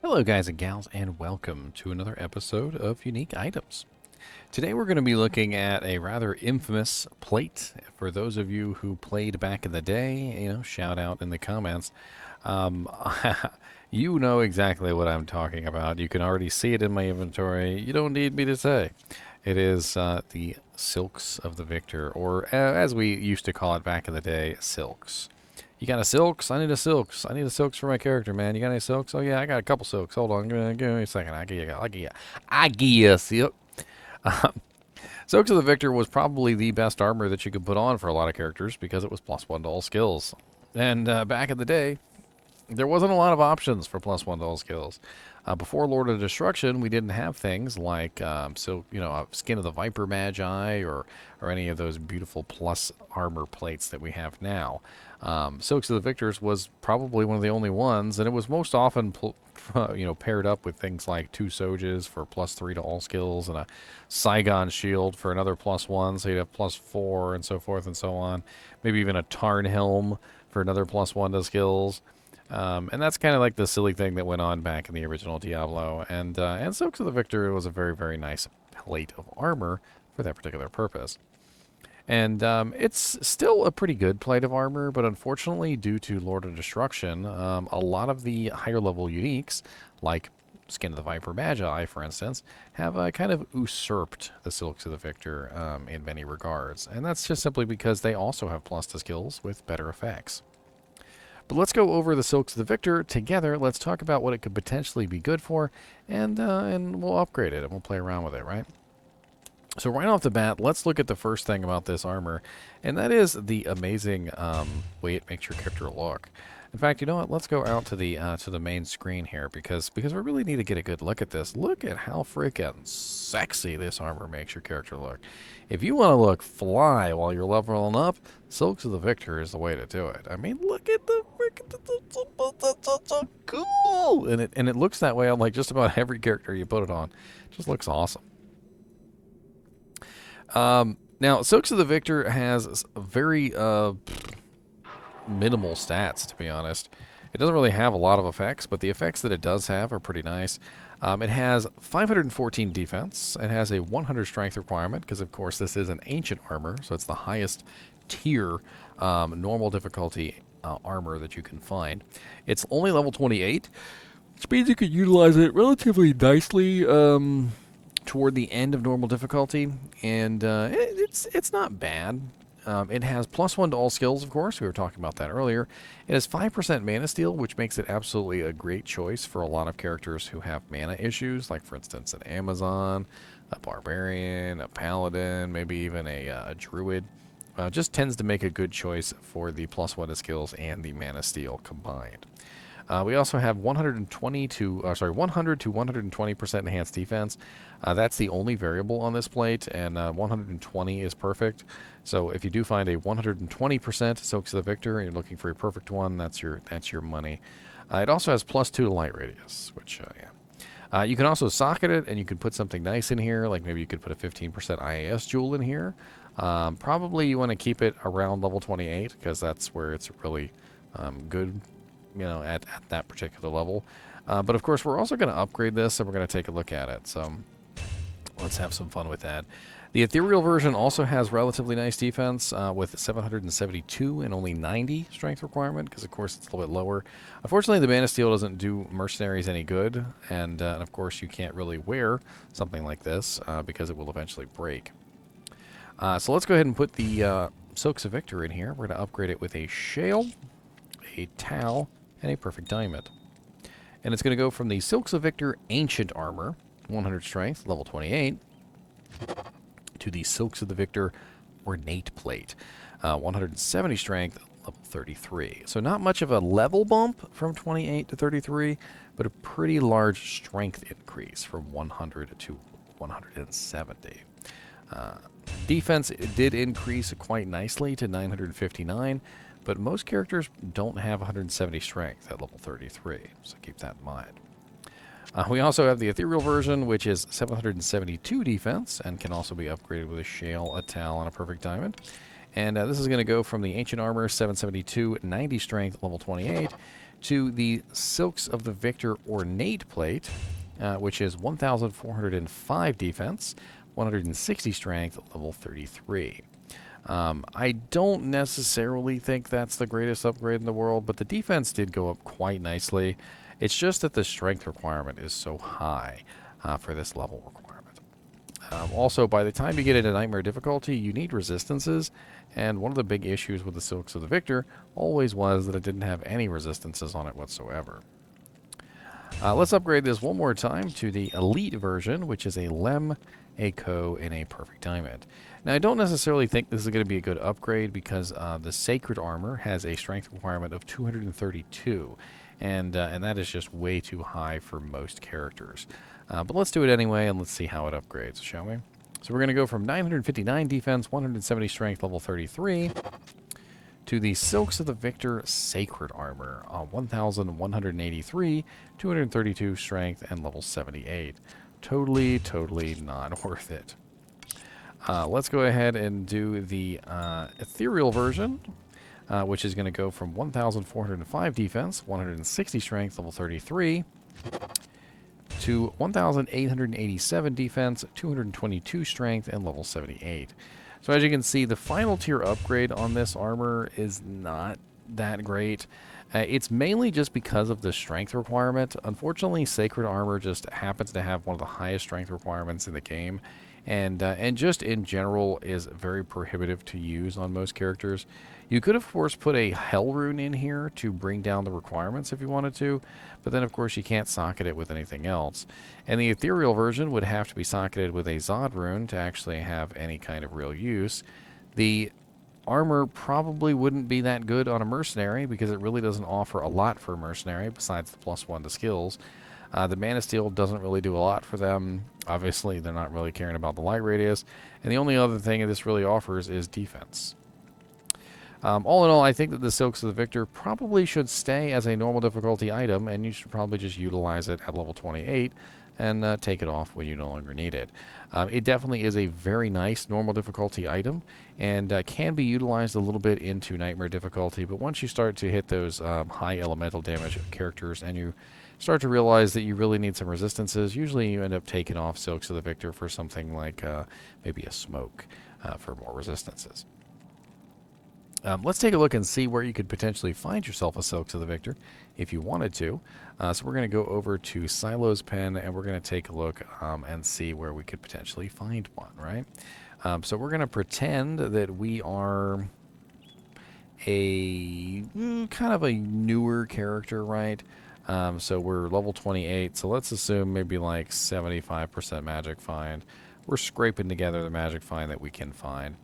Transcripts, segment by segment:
Hello guys and gals, and welcome to another episode of Unique Items. Today we're going to be looking at a rather infamous plate. For those of you who played back in the day, shout out in the comments. Um, you know exactly what I'm talking about. You can already see it in my inventory. You don't need me to say. It is the Silks of the Victor, or as we used to call it back in the day, Silks. You got a silks? I need a silks. I need a silks for my character, man. You got any silks? Oh yeah, I got a couple silks. Hold on, give me a second. I give you a silk. Silks of the Victor was probably the best armor that you could put on for a lot of characters because it was +1 to all skills. And back in the day, there wasn't a lot of options for +1 to all skills. Before Lord of Destruction, we didn't have things like Skin of the Viper Magi or any of those beautiful plus armor plates that we have now. Silks of the Victors was probably one of the only ones, and it was most often paired up with things like 2 Soges for +3 to all skills and a Saigon Shield for another +1, so you'd have +4 and so forth and so on. Maybe even a Tarn Helm for another +1 to skills. And that's kind of like the silly thing that went on back in the original Diablo. And Silks of the Victor was a very, very nice plate of armor for that particular purpose. And it's still a pretty good plate of armor, but unfortunately, due to Lord of Destruction, a lot of the higher level uniques, like Skin of the Viper Magi, for instance, have kind of usurped the Silks of the Victor in many regards. And that's just simply because they also have plus to skills with better effects. But let's go over the Silks of the Victor together. Let's talk about what it could potentially be good for, and we'll upgrade it, and we'll play around with it, right? So right off the bat, let's look at the first thing about this armor, and that is the amazing way it makes your character look. In fact, you know what? Let's go out to the main screen here because we really need to get a good look at this. Look at how freaking sexy this armor makes your character look. If you want to look fly while you're leveling up, Silks of the Victor is the way to do it. I mean, look at the freaking, that's so cool, and it looks that way on like just about every character you put it on. It just looks awesome. Now, Silks of the Victor has very minimal stats, to be honest. It doesn't really have a lot of effects, but the effects that it does have are pretty nice. It has 514 defense. It has a 100 strength requirement, because of course this is an ancient armor, so it's the highest tier normal difficulty armor that you can find. It's only level 28, which means you could utilize it relatively nicely toward the end of normal difficulty, and it's not bad. It has +1 to all skills, of course. We were talking about that earlier. It has 5% mana steal, which makes it absolutely a great choice for a lot of characters who have mana issues, like, for instance, an Amazon, a Barbarian, a Paladin, maybe even a Druid. Just tends to make a good choice for the +1 to skills and the mana steal combined. We also have 100 to 120% enhanced defense. That's the only variable on this plate, and 120 is perfect. So if you do find a 120% Silks of the Victor and you're looking for a perfect one, that's your money. It also has +2 to light radius, which yeah. You can also socket it, and you could put something nice in here, like maybe you could put a 15% IAS jewel in here. Probably you want to keep it around level 28 because that's where it's really good. At that particular level. But of course, we're also going to upgrade this, and we're going to take a look at it. So let's have some fun with that. The ethereal version also has relatively nice defense with 772 and only 90 strength requirement, because of course it's a little bit lower. Unfortunately, the mana steal doesn't do mercenaries any good, and of course you can't really wear something like this because it will eventually break. So let's go ahead and put the Silks of Victor in here. We're going to upgrade it with a shale, a towel, and a perfect diamond. And it's going to go from the Silks of Victor Ancient Armor, 100 Strength, level 28, to the Silks of the Victor Ornate Plate, 170 Strength, level 33. So not much of a level bump from 28 to 33, but a pretty large strength increase from 100 to 170. Defense did increase quite nicely to 959, but most characters don't have 170 strength at level 33, so keep that in mind. We also have the ethereal version, which is 772 defense, and can also be upgraded with a shale, a towel, and a perfect diamond. And this is going to go from the Ancient Armor 772, 90 Strength, level 28, to the Silks of the Victor Ornate Plate, which is 1,405 Defense, 160 Strength, level 33. I don't necessarily think that's the greatest upgrade in the world, but the defense did go up quite nicely. It's just that the strength requirement is so high for this level requirement. Also, by the time you get into Nightmare difficulty, you need resistances, and one of the big issues with the Silks of the Victor always was that it didn't have any resistances on it whatsoever. Let's upgrade this one more time to the Elite version, which is a Lem, a Co, and a Perfect Diamond. Now, I don't necessarily think this is going to be a good upgrade because the Sacred Armor has a strength requirement of 232, and that is just way too high for most characters. But let's do it anyway, and let's see how it upgrades, shall we? So we're going to go from 959 defense, 170 strength, level 33, to the Silks of the Victor Sacred Armor, 1,183, 232 strength, and level 78. Totally not worth it. Let's go ahead and do the Ethereal version, which is going to go from 1,405 defense, 160 strength, level 33, to 1,887 defense, 222 strength, and level 78. So as you can see, the final tier upgrade on this armor is not that great. It's mainly just because of the strength requirement. Unfortunately, Sacred Armor just happens to have one of the highest strength requirements in the game, and just in general is very prohibitive to use on most characters. You could, of course, put a Hell Rune in here to bring down the requirements if you wanted to, but then, of course, you can't socket it with anything else. And the Ethereal version would have to be socketed with a Zod Rune to actually have any kind of real use. The armor probably wouldn't be that good on a Mercenary because it really doesn't offer a lot for a Mercenary besides the +1 to skills. The Mana Steel doesn't really do a lot for them. Obviously, they're not really caring about the light radius. And the only other thing this really offers is defense. All in all, I think that the Silks of the Victor probably should stay as a normal difficulty item, and you should probably just utilize it at level 28 and take it off when you no longer need it. It definitely is a very nice normal difficulty item, and can be utilized a little bit into Nightmare difficulty, but once you start to hit those high elemental damage characters and you start to realize that you really need some resistances, usually you end up taking off Silks of the Victor for something like maybe a Smoke for more resistances. Let's take a look and see where you could potentially find yourself a Silks of the Victor if you wanted to. So we're going to go over to Silo's Pen, and we're going to take a look and see where we could potentially find one, right? So we're going to pretend that we are a kind of a newer character, right? So we're level 28, so let's assume maybe like 75% magic find. We're scraping together the magic find that we can find.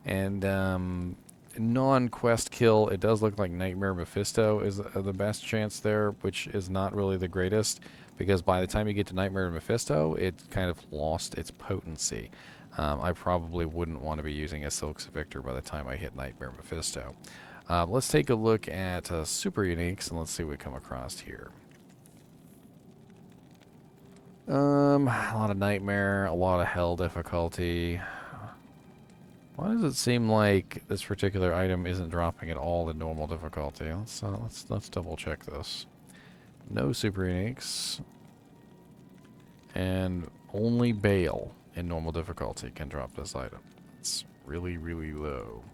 And non-quest kill, it does look like Nightmare Mephisto is the best chance there, which is not really the greatest, because by the time you get to Nightmare Mephisto, it kind of lost its potency. I probably wouldn't want to be using a Silks of Victor by the time I hit Nightmare Mephisto. Let's take a look at Super Uniques, and let's see what we come across here. A lot of Nightmare, a lot of Hell difficulty. Why does it seem like this particular item isn't dropping at all in normal difficulty? Let's double check this. No super uniques, and only Bale in normal difficulty can drop this item. It's really low.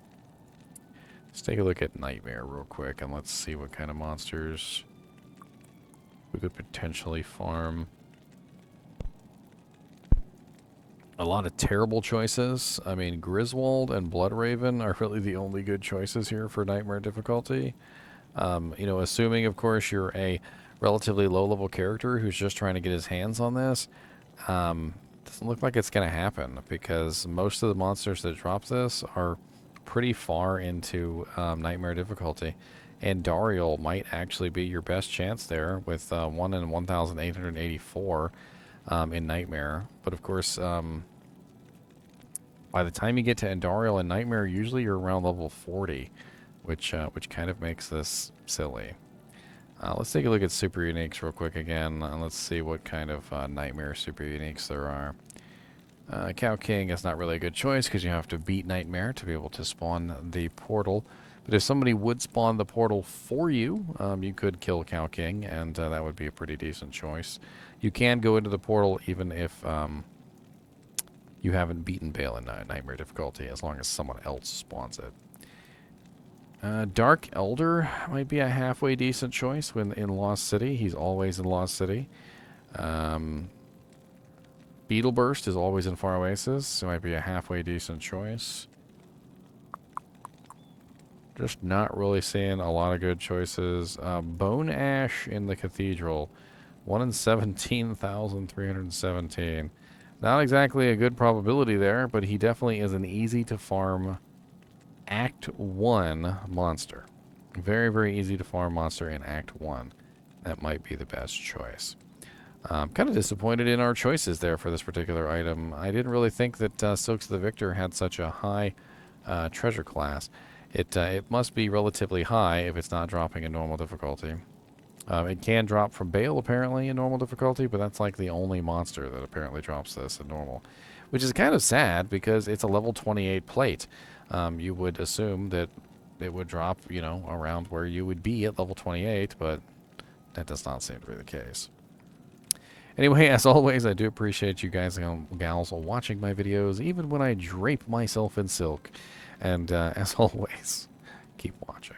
Let's take a look at Nightmare real quick, and let's see what kind of monsters we could potentially farm. A lot of terrible choices. I mean, Griswold and Bloodraven are really the only good choices here for Nightmare difficulty. You know, assuming, of course, you're a relatively low-level character who's just trying to get his hands on this, doesn't look like it's going to happen, because most of the monsters that drop this are pretty far into Nightmare difficulty. And Dariel might actually be your best chance there with 1 in 1,884 in Nightmare. But of course, by the time you get to Andariel and Nightmare, usually you're around level 40, which kind of makes this silly. Let's take a look at Super Uniques real quick again, and let's see what kind of Nightmare Super Uniques there are. Cow King is not really a good choice because you have to beat Nightmare to be able to spawn the portal. But if somebody would spawn the portal for you, you could kill Cow King, and that would be a pretty decent choice. You can go into the portal even if you haven't beaten Bale in Nightmare difficulty, as long as someone else spawns it. Dark Elder might be a halfway decent choice when in Lost City. He's always in Lost City. Beetle Burst is always in Far Oasis, so might be a halfway decent choice. Just not really seeing a lot of good choices. Bone Ash in the Cathedral. 1 in 17,317. Not exactly a good probability there, but he definitely is an easy to farm Act 1 monster. Very, very easy to farm monster in Act 1. That might be the best choice. I'm kind of disappointed in our choices there for this particular item. I didn't really think that Silks of the Victor had such a high treasure class. It must be relatively high if it's not dropping in normal difficulty. It can drop from Bale, apparently, in normal difficulty, but that's like the only monster that apparently drops this in normal. Which is kind of sad, because it's a level 28 plate. You would assume that it would drop, around where you would be at level 28, but that does not seem to be the case. Anyway, as always, I do appreciate you guys and gals watching my videos, even when I drape myself in silk. And as always, keep watching.